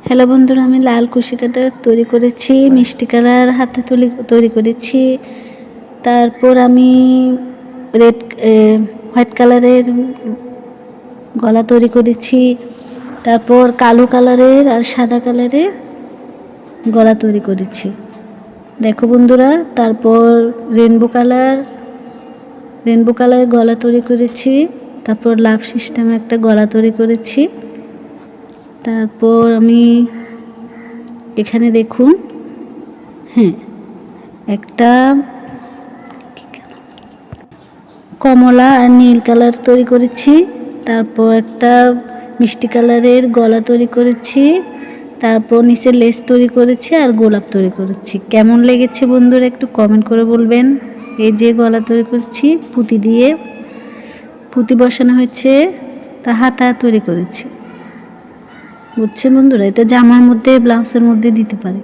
Hello বন্ধুরা, আমি লাল কুশি কাটা তৈরি করেছি, মিষ্টি কালার হাতে তৈরি করেছি। তারপর আমি হোয়াইট কালারের গলা তৈরি করেছি। তারপর কালো কালারের আর সাদা কালারের গলা তৈরি করেছি, দেখো বন্ধুরা। তারপর রেনবো কালারের গলা তৈরি করেছি। তারপর লাভ সিস্টেমে একটা গলা তৈরি করেছি। তারপর আমি এখানে দেখুন, একটা কমলা আর নীল কালার তৈরি করেছি। তারপর একটা মিষ্টি কালারের গলা তৈরি করেছি। তারপর নিচে লেস তৈরি করেছি আর গোলাপ তৈরি করেছি। কেমন লেগেছে বন্ধুরা একটু কমেন্ট করে বলবেন। এই যে গলা তৈরি করেছি, পুঁতি বসানো হয়েছে, তা হাতা তৈরি করেছি, বুঝছেন বন্ধুরা। এটা জামার মধ্যে, ব্লাউজের মধ্যে দিতে পারে।